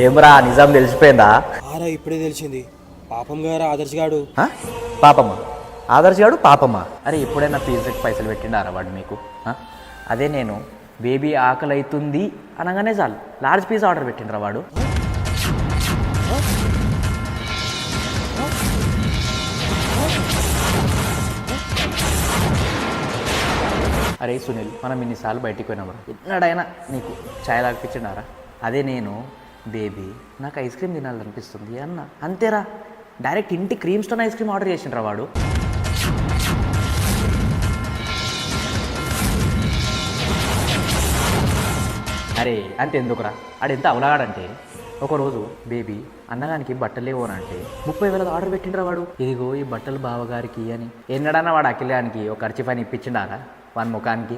ఏమరా నిజం తెలిసిపోయిందా? ఆరా ఇప్పుడే తెలిసింది. పాపం గారా ఆదర్శ్ గాడు. ఆ? పాపమ్మ ఆదర్శ్ గాడు పాపమ్మ. అరే ఎప్పుడైనా పిజ్జాకి పైసలు పెట్టిండారా వాడు మీకు? అదే నేను బేబీ ఆకలి అవుతుంది అనగానే చాలు లార్జ్ పిజ్జా ఆర్డర్ పెట్టిండ్రా వాడు. అరే సునీల్, మనం ఇన్నిసార్లు బయటికి పోయినామరా, ఎన్నడైనా నీకు ఛాయ్ తాగిపించినారా? అదే నేను బేబీ నాకు ఐస్ క్రీమ్ తినాలనిపిస్తుంది అన్న, అంతేరా. డైరెక్ట్ ఇంటి cream stone ice cream order చేసిండ్రా వాడు. అరే అంతెందుకురా, ఆడెంత అవలాడంటే ఒకరోజు బేబీ అన్నగానికి బట్టలు లేవనంటే 30,000 ఆర్డర్ పెట్టిండ్రా వాడు. ఇదిగో ఈ బట్టలు బావగారికి అని. ఎన్నడన్నా వాడు అఖిలానికి ఒక ఖర్చు పని ఇప్పించిండారా వాని ముఖానికి?